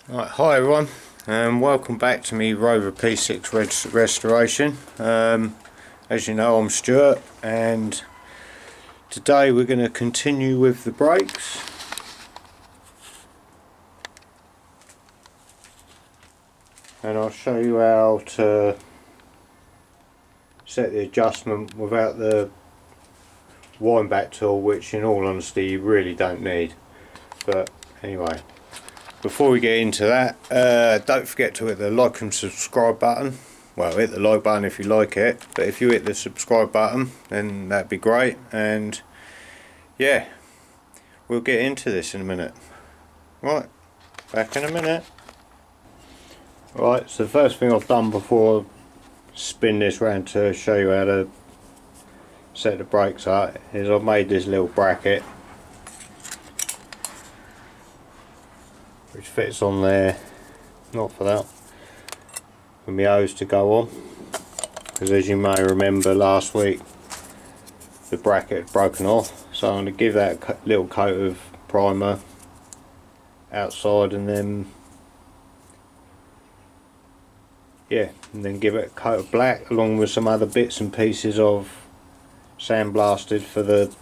Right, hi everyone, and welcome back to me Rover P6 restoration. As you know, I'm Stuart, and today we're going to continue with the brakes. And I'll show you how to set the adjustment without the wind back tool, which in all honesty you really don't need. But anyway, before we get into that, don't forget to hit the like and subscribe button. Well, hit the like button if you like it, but if you hit the subscribe button then that'd be great. And yeah, we'll get into this in a minute. Right, back in a minute. Right, so the first thing I've done before I spin this round to show you how to set the brakes up is I've made this little bracket which fits on there, not for that, for my hose to go on, because as you may remember last week the bracket had broken off, so I'm going to give that a little coat of primer outside and then give it a coat of black along with some other bits and pieces of sandblasted for the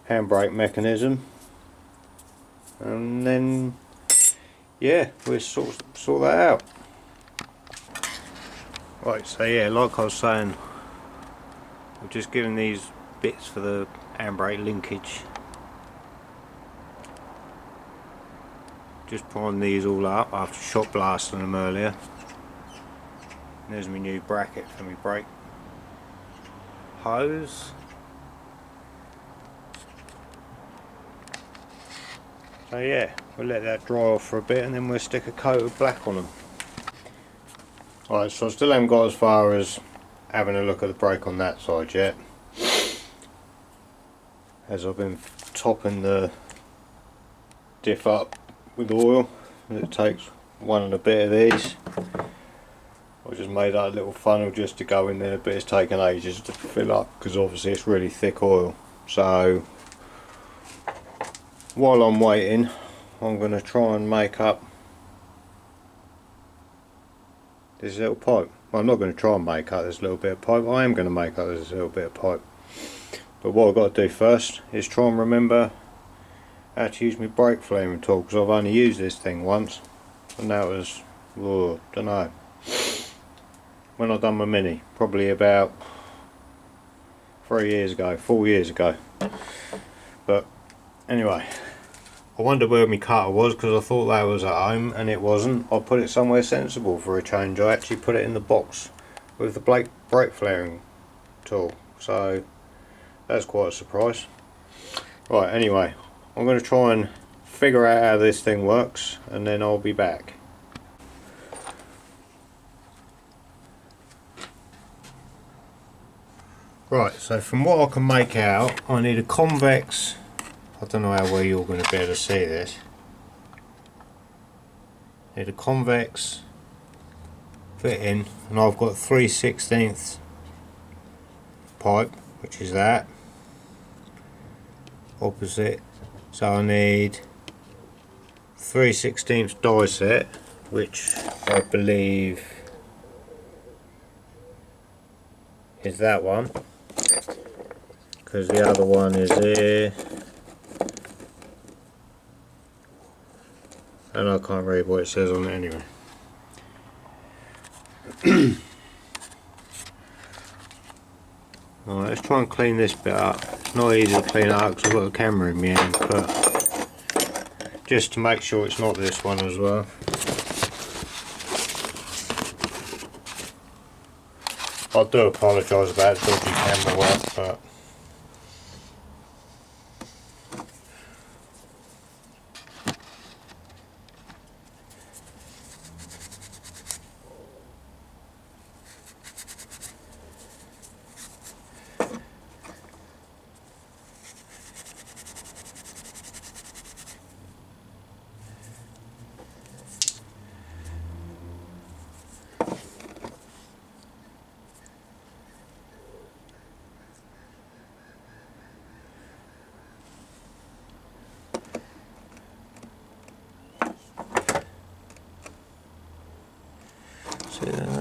handbrake mechanism, and then yeah, we'll sort that out. Right, so yeah, like I was saying, we're just giving these bits for the handbrake linkage, just pulling these all up after shot blasting them earlier. And there's my new bracket for my brake hose. So yeah, we'll let that dry off for a bit and then we'll stick a coat of black on them. Alright, so I still haven't got as far as having a look at the brake on that side yet, as I've been topping the diff up with oil, and it takes one and a bit of these. I just made that little funnel just to go in there, but it's taken ages to fill up because obviously it's really thick oil. So while I'm waiting, I'm going to try and make up this little pipe. Well, I'm not going to try and make up this little bit of pipe, I am going to make up this little bit of pipe. But what I've got to do first is try and remember how to use my brake flaring tool, because I've only used this thing once, and that was, don't know, when I done my Mini, probably about 4 years ago. But anyway, I wondered where my cutter was, because I thought that was at home and it wasn't. I put it somewhere sensible for a change. I actually put it in the box with the brake flaring tool, so that's quite a surprise. Right, anyway, I'm going to try and figure out how this thing works and then I'll be back. Right, so from what I can make out, I need a convex, I don't know how well you're going to be able to see this, need a convex fitting, and I've got 3/16 pipe, which is that, opposite, so I need 3/16 die set, which I believe is that one, because the other one is here and I can't read what it says on it anyway. Alright, let's try and clean this bit up. It's not easy to clean up because I've got a camera in my hand, but just to make sure it's not this one as well. I do apologise about dodgy camera work, but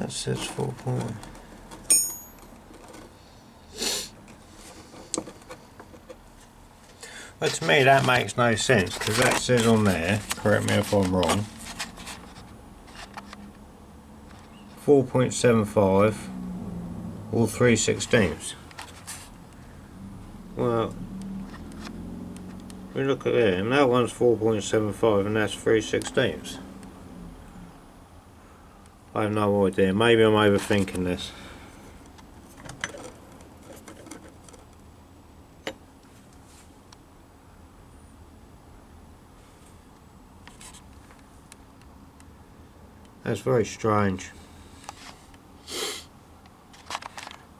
That says 4 point. But to me that makes no sense, because that says on there, correct me if I'm wrong, 4.75 or 3/16. Well, we look at there, and that one's 4.75 and that's 3/16. I have no idea, maybe I'm overthinking this. That's very strange.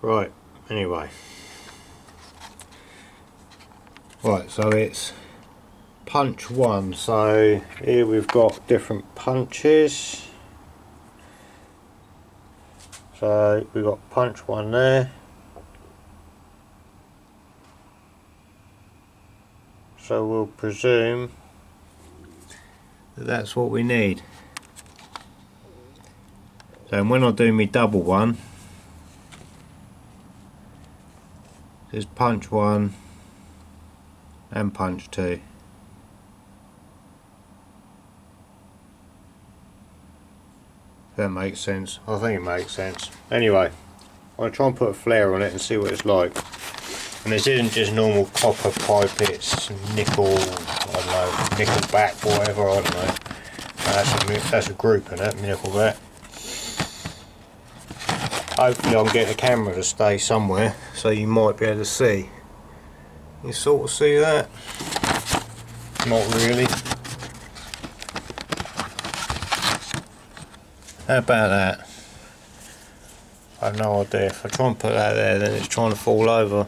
Right, anyway. Right, so it's punch 1. So here we've got different punches. So we've got punch 1 there. So we'll presume that that's what we need. So when I do my double one, there's punch 1 and punch 2. That makes sense. I think it makes sense. Anyway, I'm going to try and put a flare on it and see what it's like. And this isn't just normal copper pipe, it's nickel, I don't know, nickel back, whatever, I don't know. That's a group in it, nickel back. Hopefully I can get the camera to stay somewhere so you might be able to see. You sort of see that? Not really. How about that? I have no idea. If I try and put that there, then it's trying to fall over.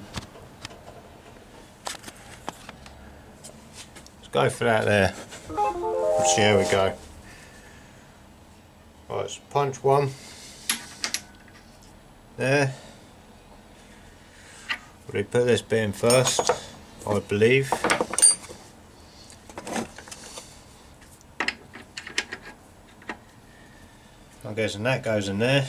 Let's go for that there. Let's see how we go. Right, so punch 1. There. We put this bit in first, I believe. I'm guessing that goes in there.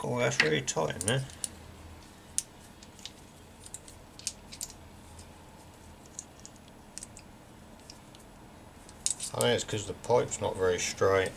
Oh, that's really tight in there. I think it's because the pipe's not very straight.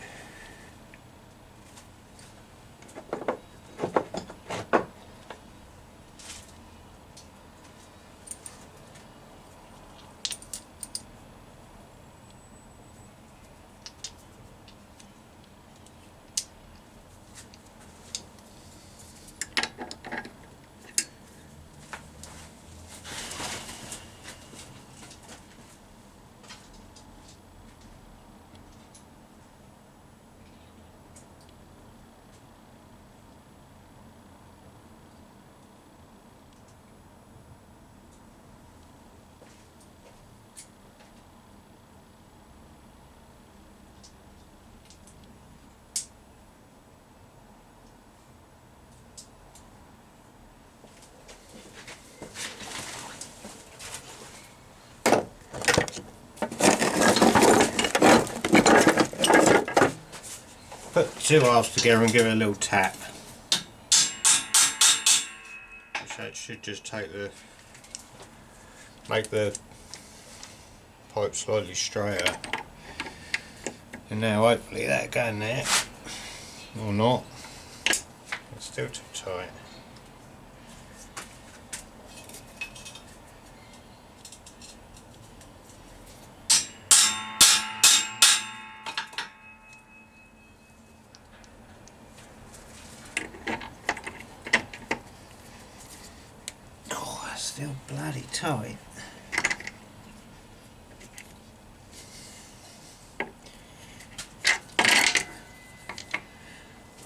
Put the 2 halves together and give it a little tap. So it should just make the pipe slightly straighter. And now hopefully that'll go in there. Or not. It's still too tight. Still bloody tight.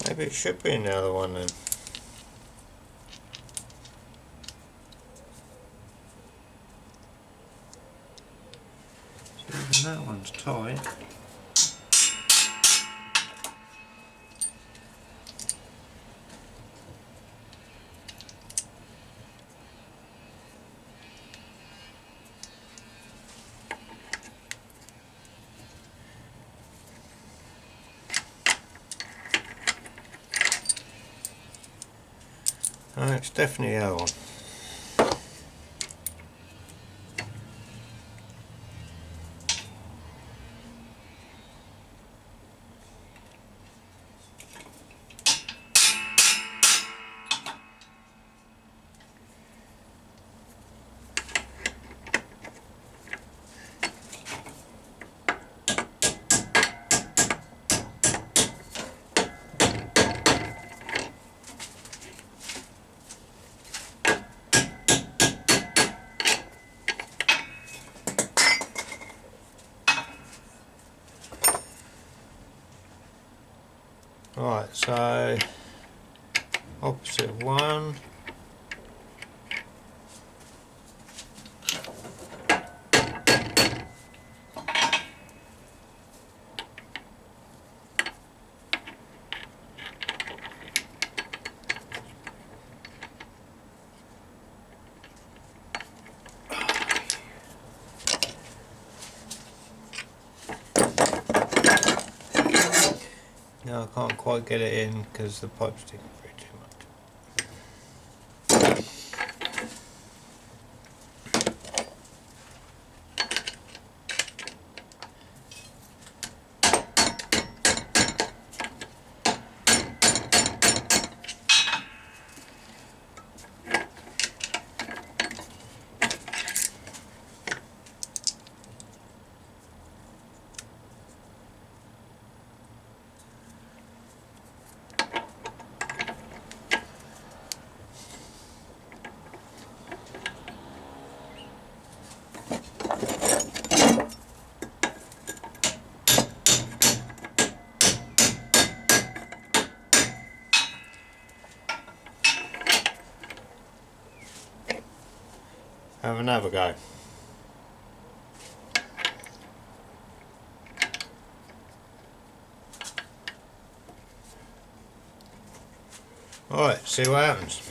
Maybe it should be in the other one then. So even that one's tight. It's definitely that one. Right, so opposite of one. No, I can't quite get it in because the pipe's sticking through too much. Have another go. Alright, see what happens.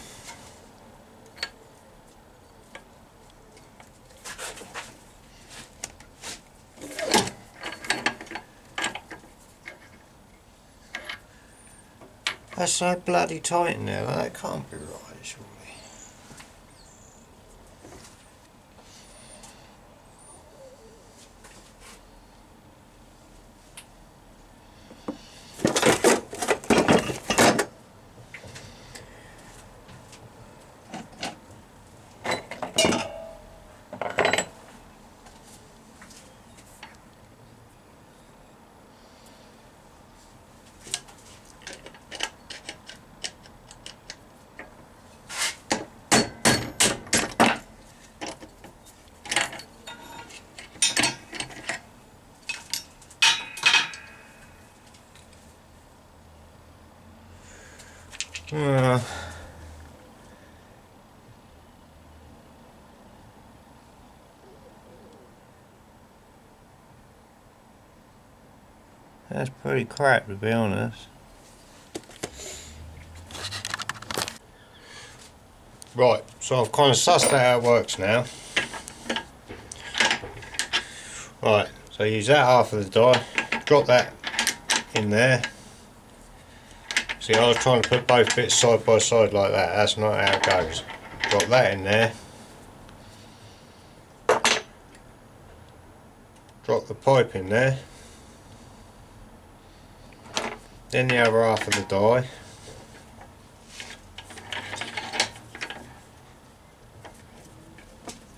That's so bloody tight in there, that can't be right, surely. That's pretty crap, to be honest. Right, so I've kind of sussed out how it works now. Right, so use that half of the die, drop that in there. See, I was trying to put both bits side by side like that, that's not how it goes. Drop that in there. Drop the pipe in there. Then the other half of the die.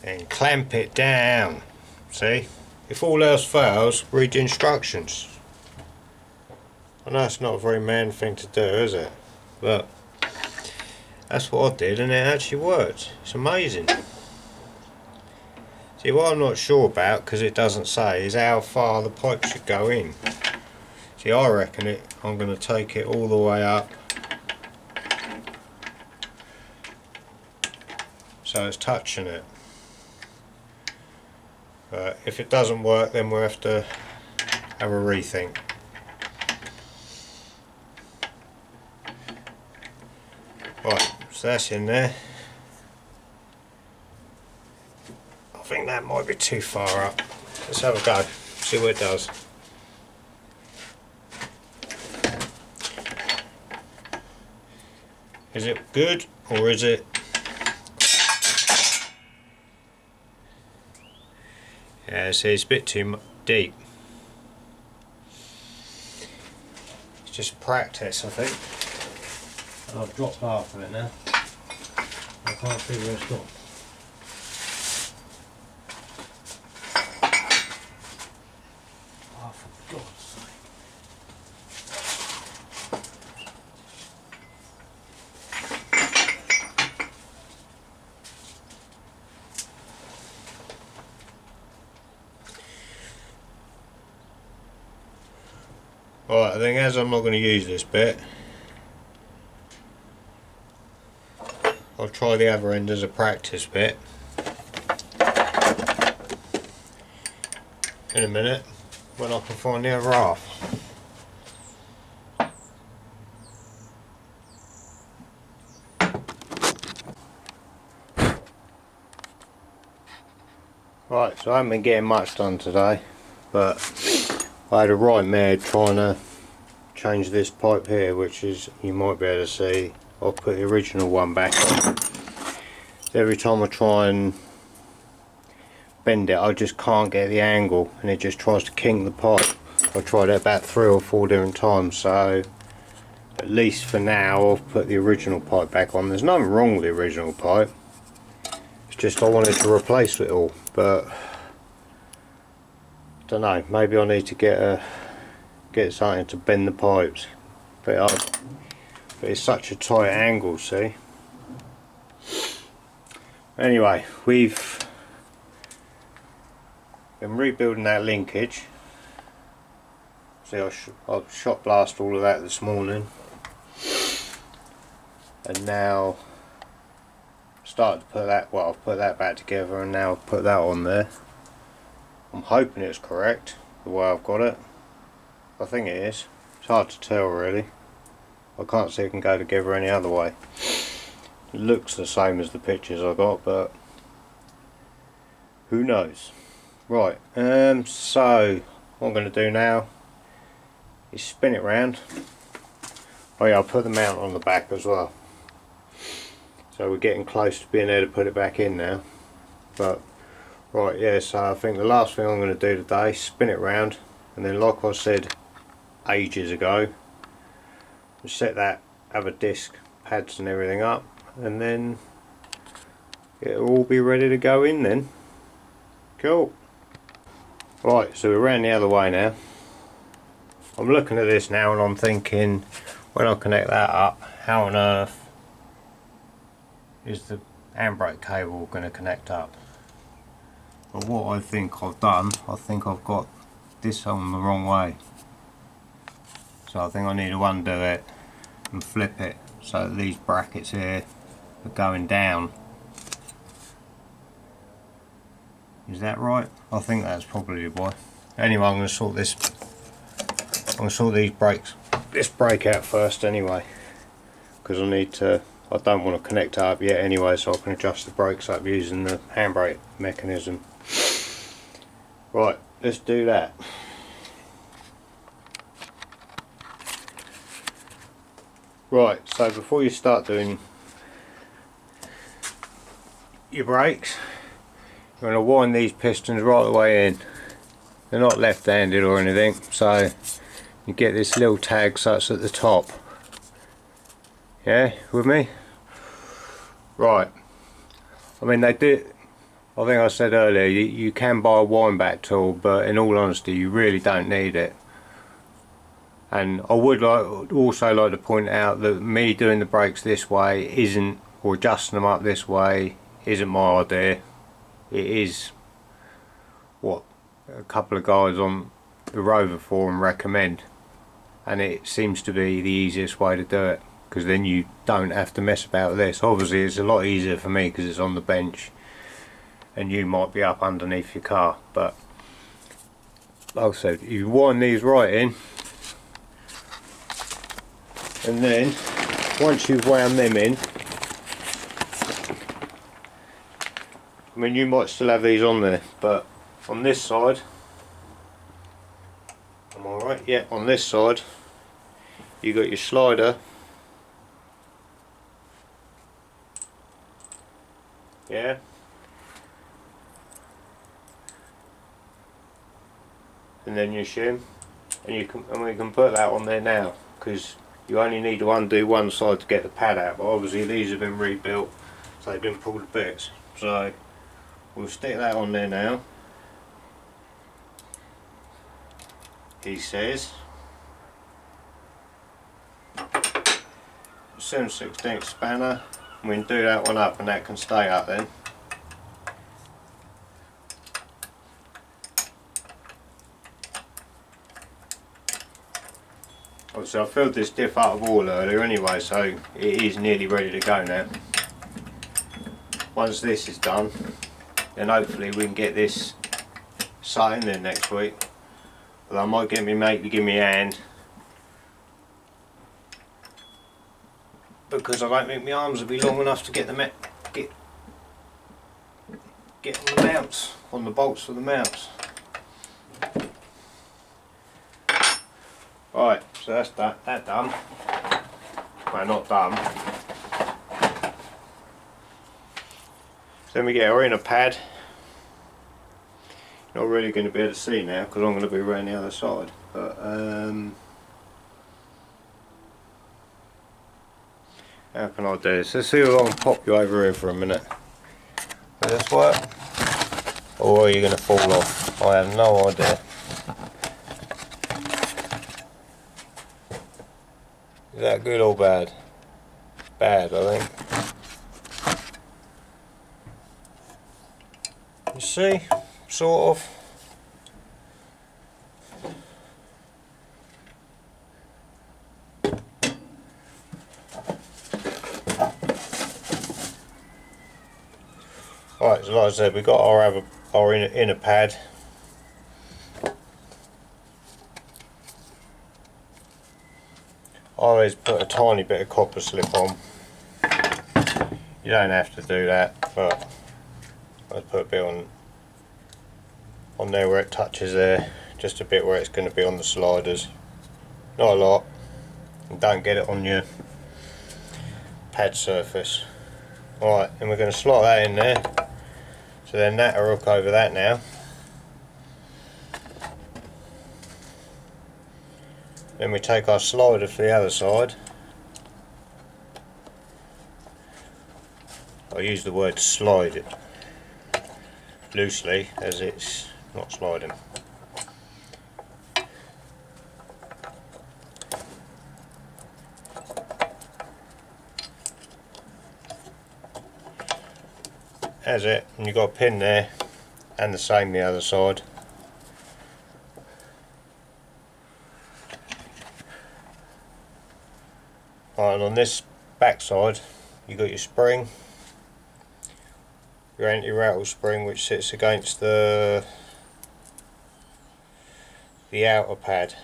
And clamp it down. See? If all else fails, read the instructions. I know it's not a very man thing to do, is it? But that's what I did and it actually worked. It's amazing. See, what I'm not sure about, because it doesn't say, is how far the pipe should go in. See, I reckon I'm going to take it all the way up so it's touching it. But if it doesn't work, then we'll have to have a rethink. Right, so that's in there. I think that might be too far up. Let's have a go, see what it does. Is it good or is it? Yeah, see, it's a bit too deep. It's just practice, I think. And I've dropped half of it now. I can't see where it's gone. Oh, for God's sake. Right, I think as I'm not going to use this bit, I'll try the other end as a practice bit in a minute when I can find the other half. Right, so I haven't been getting much done today, but I had a right mare trying to change this pipe here, which is, you might be able to see, I'll put the original one back on. Every time I try and bend it, I just can't get the angle and it just tries to kink the pipe. I tried it about 3 or 4 different times, so at least for now I've put the original pipe back on. There's nothing wrong with the original pipe, it's just I wanted to replace it all, but I don't know, maybe I need to get something to bend the pipes, but it's such a tight angle, see. Anyway, we've been rebuilding that linkage. See, I shot blast all of that this morning, and now started to put that, well, I've put that back together and now I've put that on there. I'm hoping it's correct the way I've got it. I think it is. It's hard to tell really. I can't see it can go together any other way. It looks the same as the pictures I got, but who knows. Right, so what I'm going to do now is spin it round. Oh yeah, I'll put the mount on the back as well. So we're getting close to being able to put it back in now. But right, yeah, so I think the last thing I'm going to do today is spin it round, and then like I said ages ago, set that other disc pads and everything up, and then it'll all be ready to go in then. Cool. Right, so we're around the other way now. I'm looking at this now and I'm thinking, when I connect that up, how on earth is the handbrake cable going to connect up? But what I think I've done, I think I've got this on the wrong way. So I think I need to undo it and flip it so that these brackets here are going down. Is that right? I think that's probably why. Anyway, I'm going to sort this. I'm going to sort this brake out first anyway, because I need to. I don't want to connect it up yet anyway, so I can adjust the brakes up using the handbrake mechanism. Right, let's do that. Right, so before you start doing your brakes, you're going to wind these pistons right the way in. They're not left-handed or anything, so you get this little tag such at the top. Yeah, with me? Right. I mean, they do. I think I said earlier, you can buy a wind back tool, but in all honesty, you really don't need it. And I would also like to point out that me doing the brakes this way isn't, or adjusting them up this way, isn't my idea. It is what a couple of guys on the Rover forum recommend, and it seems to be the easiest way to do it, because then you don't have to mess about with this. Obviously it's a lot easier for me because it's on the bench and you might be up underneath your car, but like I said, you wind these right in, and then once you've wound them in, I mean, you might still have these on there, but on this side, am I right? Yeah, on this side you got your slider and then your shim, and we can put that on there now, because you only need to undo one side to get the pad out, but obviously these have been rebuilt, so they've been pulled to bits. So we'll stick that on there now. He says 7/16 spanner, and we can do that one up, and that can stay up then. Obviously I filled this diff out of oil earlier anyway, so it is nearly ready to go now. Once this is done, then hopefully we can get this sat in there next week. But I might get my mate to give me a hand, because I don't think my arms will be long enough to get the get on the mounts, on the bolts for the mounts. Right, so that's that done. Well, not done. So then we get our inner pad. Not really going to be able to see now because I'm going to be around the other side. But how can I do this? Let's see if I can pop you over here for a minute. Will this work? Or are you going to fall off? I have no idea. Is that good or bad? Bad, I think. You see? Sort of. Right, so like I said, we got our inner pad. I always put a tiny bit of copper slip on. You don't have to do that, but I put a bit on there where it touches there, just a bit where it's going to be on the sliders. Not a lot. And don't get it on your pad surface. Alright, and we're going to slot that in there. So then that'll hook over that now. Then we take our slider for the other side. I use the word slide it loosely, as it's not sliding. That's it, and you've got a pin there, and the same the other side. Right, and on this back side you've got your spring, your anti-rattle spring, which sits against the outer pad.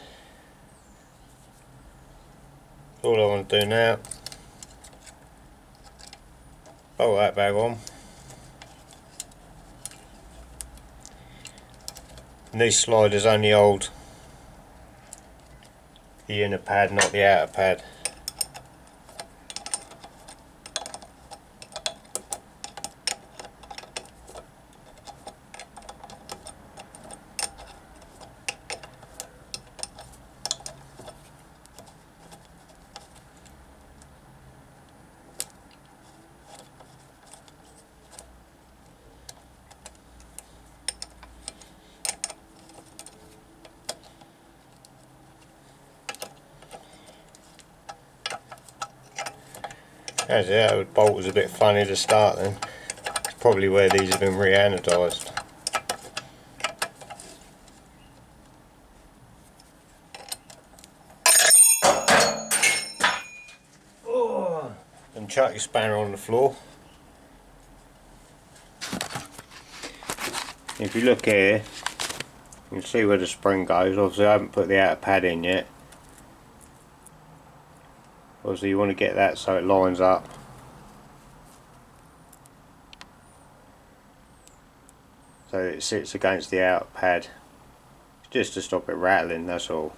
All I want to do now, bolt that bag on. And these sliders only hold the inner pad, not the outer pad. As that bolt was a bit funny to start then. It's probably where these have been re-anodised. Oh, and chuck your spanner on the floor. If you look here, you can see where the spring goes. Obviously I haven't put the outer pad in yet. Obviously you want to get that so it lines up. So it sits against the outer pad. It's just to stop it rattling, that's all.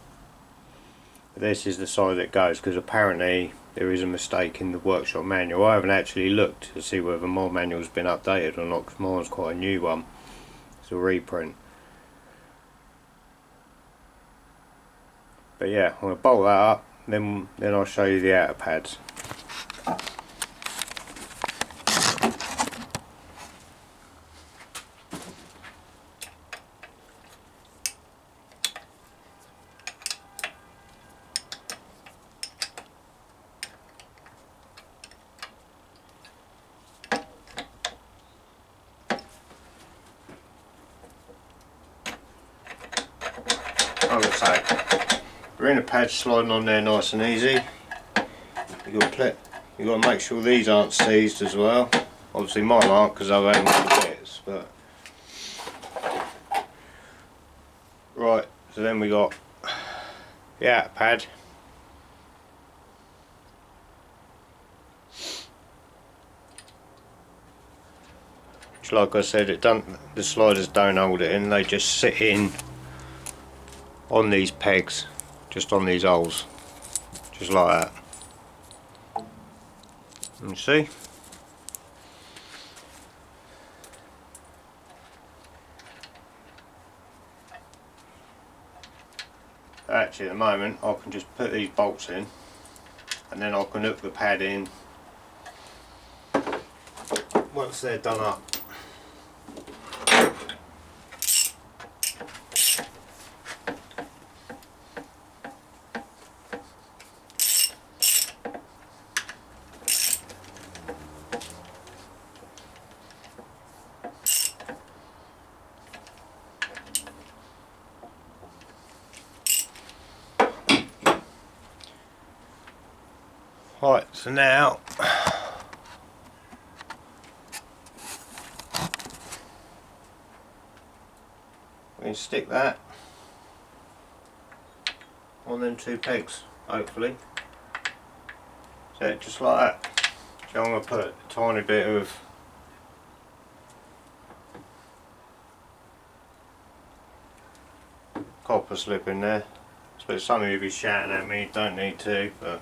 But this is the side that goes, because apparently there is a mistake in the workshop manual. I haven't actually looked to see whether my manual's been updated or not, because mine's quite a new one. It's a reprint. But yeah, I'm going to bolt that up, then I'll show you the outer pads. Like I say, the inner pad's sliding on there nice and easy. You've got to make sure these aren't seized as well. Obviously mine aren't because I've had them all the bits, but right, so then we got the outer pad. Which, like I said, the sliders don't hold it in, they just sit in on these pegs, just on these holes, just like that. You see? Actually, at the moment I can just put these bolts in and then I can hook the pad in once they're done up. Right, so now we can stick that on them two pegs, hopefully. So just like that. So I'm going to put a tiny bit of copper slip in there. I suppose some of you will be shouting at me, don't need to, but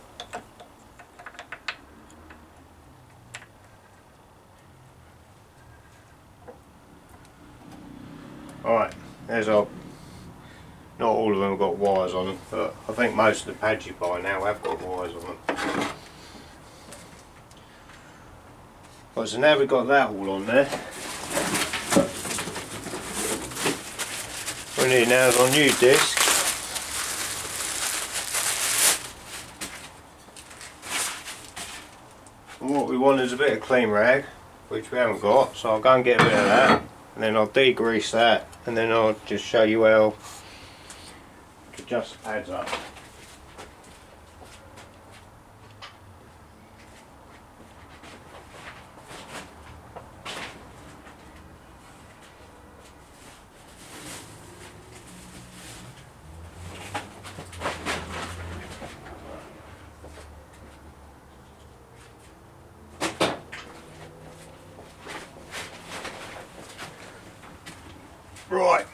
alright, there's our, not all of them have got wires on them, but I think most of the pads you buy now have got wires on them. Right, so now we've got that all on there, we need now is our new disc. And what we want is a bit of clean rag, which we haven't got, so I'll go and get a bit of that, and then I'll degrease that, and then I'll just show you how to adjust the pads up. Right.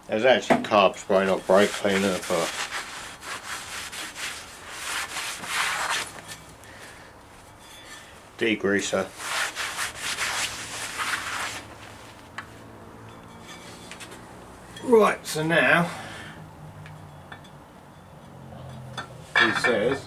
There's actually carb spray, not brake cleaner, but degreaser. Right, so now he says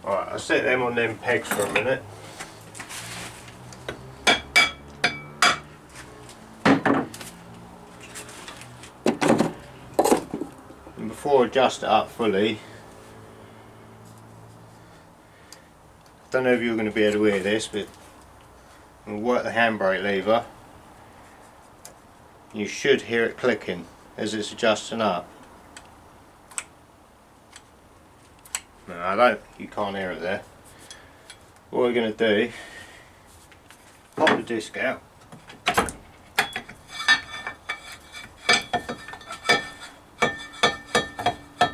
alright, I'll set them on them pegs for a minute. And before I adjust it up fully, I don't know if you're going to be able to hear this, but we'll work the handbrake lever. You should hear it clicking as it's adjusting up. No, I don't, you can't hear it there. What we're going to do, pop the disc out.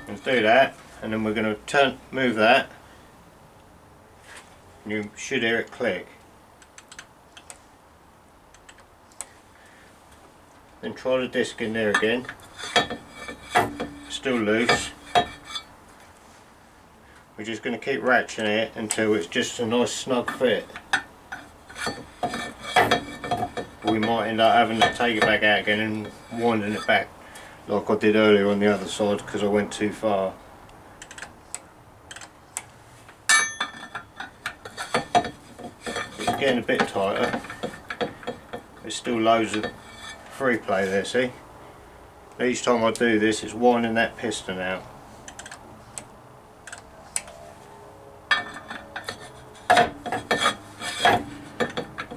Let's do that, and then we're going to move that, and you should hear it click. then try the disc in there again. Still loose. We're just going to keep ratcheting it until it's just a nice snug fit. We might end up having to take it back out again and winding it back like I did earlier on the other side because I went too far. It's getting a bit tighter. There's still loads of free play there, see? Each time I do this, it's winding that piston out.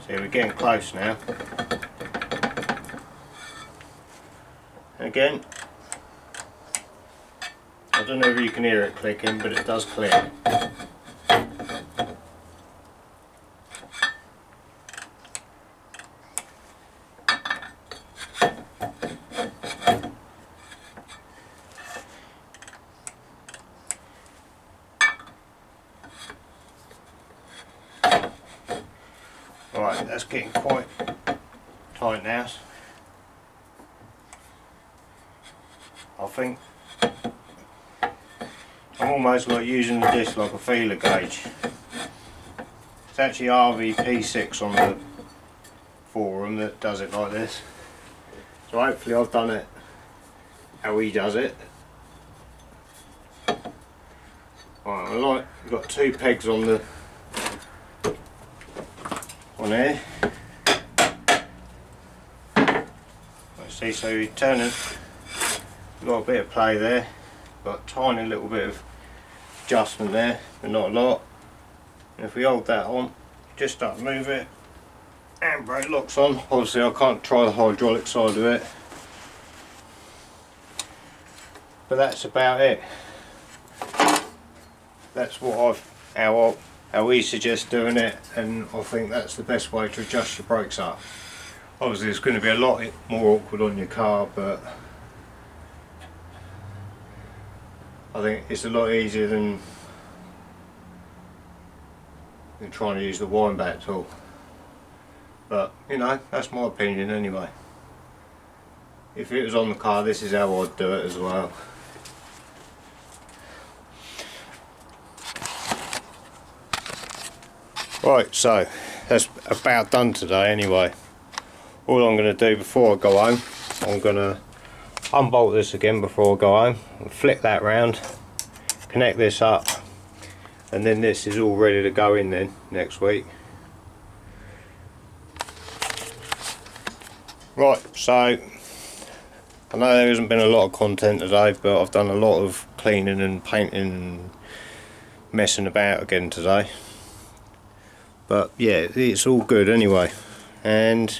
See, we're getting close now. Again, I don't know if you can hear it clicking, but it does click. Right, that's getting quite tight now. I think I'm almost like using the disc like a feeler gauge. It's actually RVP6 on the forum that does it like this. So hopefully I've done it how he does it. Right, we've got 2 pegs on here. Let's see, so you turn it. Got a bit of play there, got a tiny little bit of adjustment there, but not a lot. And if we hold that on, just start to move it, and brake locks on. Obviously I can't try the hydraulic side of it, but that's about it. That's what how we suggest doing it, and I think that's the best way to adjust your brakes up. Obviously it's going to be a lot more awkward on your car, but I think it's a lot easier than trying to use the wind back tool. But you know, that's my opinion anyway. If it was on the car, this is how I'd do it as well. Right, so that's about done today anyway. All I'm going to do before I go home, I'm going to unbolt this again before I go home, and flick that round, connect this up, and then this is all ready to go in then next week. Right, so I know there hasn't been a lot of content today, but I've done a lot of cleaning and painting and messing about again today. But yeah, it's all good anyway. And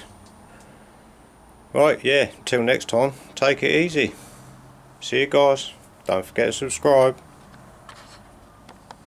right, yeah, until next time, take it easy. See you guys. Don't forget to subscribe.